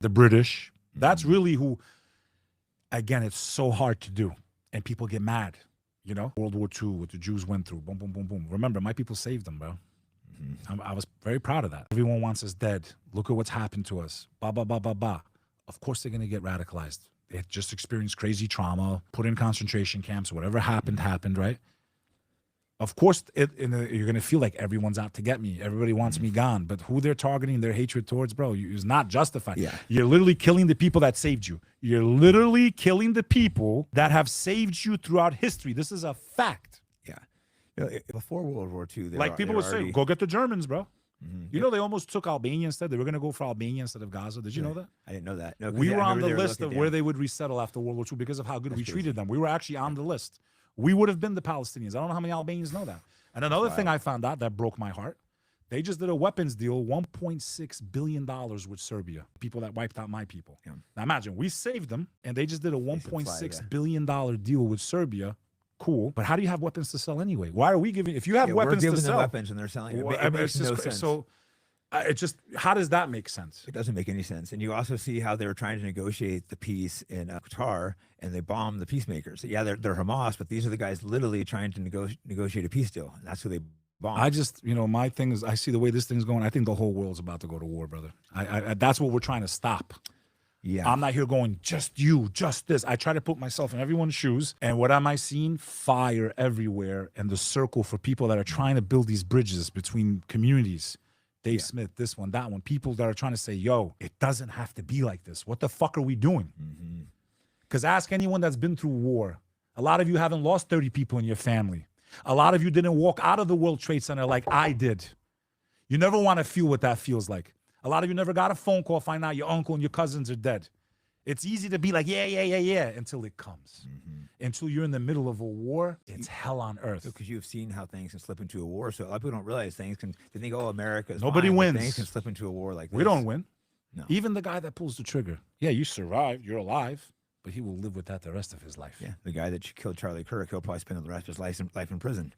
the British. That's really who, again, it's so hard to do. And people get mad, you know? World War II, what the Jews went through, boom, boom, boom, boom. Remember, my people saved them, bro. I was very proud of that. Everyone wants us dead. Look at what's happened to us. Ba, ba, ba, ba, ba. Of course they're going to get radicalized. They had just experienced crazy trauma, put in concentration camps, whatever happened, right? Of course, you're going to feel like everyone's out to get me. Everybody wants me gone. But who they're targeting their hatred towards, bro, is not justified. Yeah. You're literally killing the people that saved you. You're literally killing the people that have saved you throughout history. This is a fact. Yeah. You know, before World War II, like people would say, go get the Germans, bro. You know, they almost took Albania instead. They were going to go for Albania instead of Gaza. Did you know that? I didn't know that. No, we were on the list of where they would resettle after World War II because of how good we treated them. We were actually on the list. We would have been the Palestinians. I don't know how many Albanians know that. And another thing I found out that broke my heart, they just did a weapons deal, $1.6 billion with Serbia, people that wiped out my people. Yeah. Now imagine, we saved them, and they just did a $1.6 billion deal with Serbia. Cool. But how do you have weapons to sell anyway? Why are we giving, if you have weapons to sell. Weapons and they're selling it makes no sense. So it just, how does that make sense? It doesn't make any sense. And you also see how they were trying to negotiate the peace in Qatar, and they bombed the peacemakers. Yeah, they're Hamas, but these are the guys literally trying to negotiate a peace deal. And that's who they bombed. I just, you know, my thing is, I see the way this thing's going. I think the whole world's about to go to war, brother. That's what we're trying to stop. Yeah, I'm not here going, just you, just this. I try to put myself in everyone's shoes. And what am I seeing? Fire everywhere. And the circle for people that are trying to build these bridges between communities. Dave Smith, this one, that one. People that are trying to say, yo, it doesn't have to be like this. What the fuck are we doing? Because ask anyone that's been through war. A lot of you haven't lost 30 people in your family. A lot of you didn't walk out of the World Trade Center like I did. You never want to feel what that feels like. A lot of you never got a phone call, find out your uncle and your cousins are dead. It's easy to be like, yeah, until it comes. Until you're in the middle of a war, it's hell on earth. Because you've seen how things can slip into a war. So a lot of people don't realize things can, they think, oh, America is Nobody fine, wins. Things can slip into a war like this. We don't win. No. Even the guy that pulls the trigger. Yeah, you survived, you're alive, but he will live with that the rest of his life. Yeah, the guy that killed Charlie Kirk, he'll probably spend the rest of his life in prison.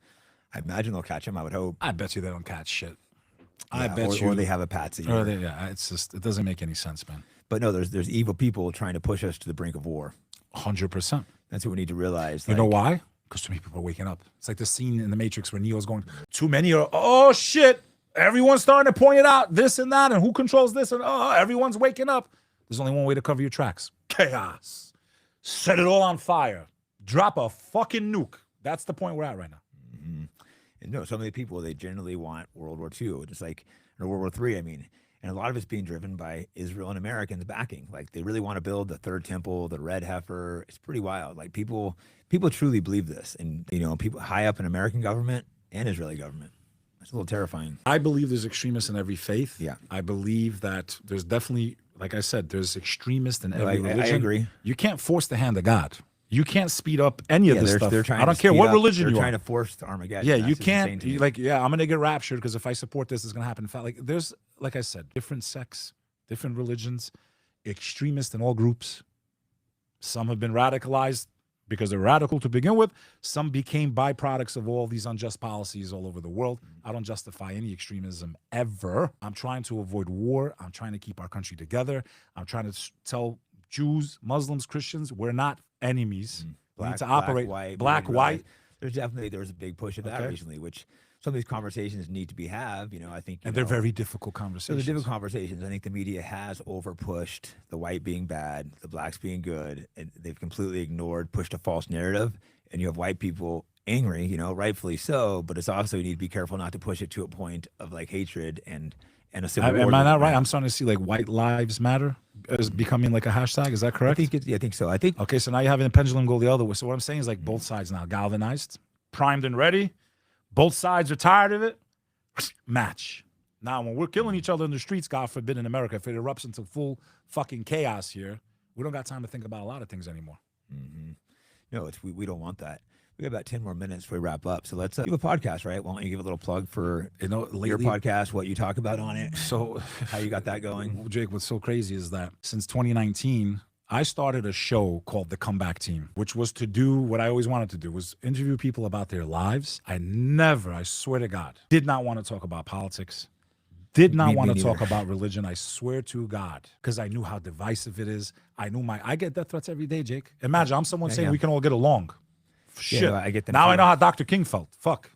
I imagine they'll catch him, I would hope. I bet you they don't catch shit. I bet you. Or they have a patsy. It's just, it doesn't make any sense, man. But no, there's evil people trying to push us to the brink of war. 100%. That's what we need to realize. You know why? Because too many people are waking up. It's like the scene in The Matrix where Neo's going, too many are, oh shit, everyone's starting to point it out, this and that, and who controls this, and oh, everyone's waking up. There's only one way to cover your tracks. Chaos. Set it all on fire. Drop a fucking nuke. That's the point we're at right now. And no, so many people, they generally want World War II, just like, or World War III, I mean. And a lot of it's being driven by Israel and Americans backing. Like, they really want to build the third temple, the red heifer. It's pretty wild. Like, people truly believe this. And, you know, people high up in American government and Israeli government. It's a little terrifying. I believe there's extremists in every faith. Yeah. I believe that there's definitely, like I said, there's extremists in every religion. I agree. You can't force the hand of God. You can't speed up any of this stuff. They're trying I don't care what religion you are. They're trying to force the Armageddon. Yeah, you can't. Like, yeah, I'm going to get raptured because if I support this, it's going to happen. Like, there's, like I said, different sects, different religions, extremists in all groups. Some have been radicalized because they're radical to begin with. Some became byproducts of all these unjust policies all over the world. I don't justify any extremism ever. I'm trying to avoid war. I'm trying to keep our country together. I'm trying to tell Jews, Muslims, Christians, we're not enemies. We need to operate black, white. There was a big push of that recently, which some of these conversations need to be had. You know, I think, and they're very difficult conversations. So they're difficult conversations. I think the media has overpushed the white being bad, the blacks being good, and they've completely pushed a false narrative. And you have white people angry, you know, rightfully so. But it's also, you need to be careful not to push it to a point of like hatred and a civil war. Am I not right? I'm starting to see like white lives matter as becoming like a hashtag. Is that correct? I think so. Okay, so now you're having a pendulum go the other way. So what I'm saying is like both sides now galvanized, primed and ready. Both sides are tired of it. Match. Now when we're killing each other in the streets, God forbid in America, if it erupts into full fucking chaos here, we don't got time to think about a lot of things anymore. No, we don't want that. We have about 10 more minutes before we wrap up. So let's give a podcast, right? Why don't you give a little plug for your podcast, what you talk about on it, so how you got that going? Jake, what's so crazy is that since 2019, I started a show called The Comeback Team, which was to do what I always wanted to do, was interview people about their lives. I swear to God, did not want to talk about politics. did not Me want to neither. talk about religion. I swear to God, because I knew how divisive it is. I get death threats every day, Jake. Imagine I'm someone saying we can all get along. Shit. no, I get them Now I too. know how Dr. King felt. Fuck.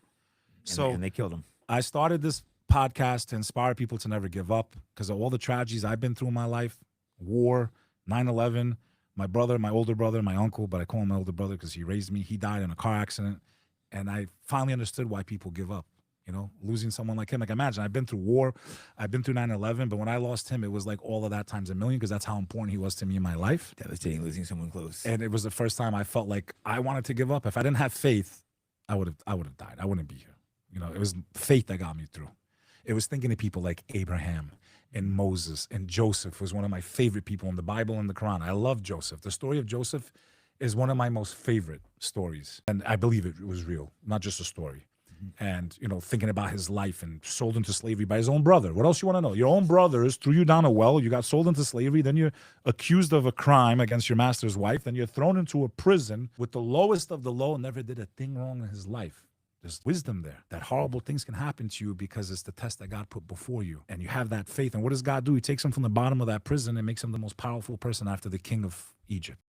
And they killed him. I started this podcast to inspire people to never give up because of all the tragedies I've been through in my life. War, 9/11, my brother, my older brother, my uncle, but I call him my older brother because he raised me. He died in a car accident. And I finally understood why people give up. You know, losing someone like him. Like, imagine, I've been through war, I've been through 9/11, but when I lost him, it was like all of that times a million because that's how important he was to me in my life. Devastating losing someone close. And it was the first time I felt like I wanted to give up. If I didn't have faith, I would have died. I wouldn't be here. You know, it was faith that got me through. It was thinking of people like Abraham and Moses and Joseph was one of my favorite people in the Bible and the Quran. I love Joseph. The story of Joseph is one of my most favorite stories. And I believe it was real, not just a story. And, you know, thinking about his life and sold into slavery by his own brother. What else you want to know? Your own brothers threw you down a well. You got sold into slavery. Then you're accused of a crime against your master's wife. Then you're thrown into a prison with the lowest of the low, never did a thing wrong in his life. There's wisdom there that horrible things can happen to you because it's the test that God put before you. And you have that faith. And what does God do? He takes him from the bottom of that prison and makes him the most powerful person after the king of Egypt.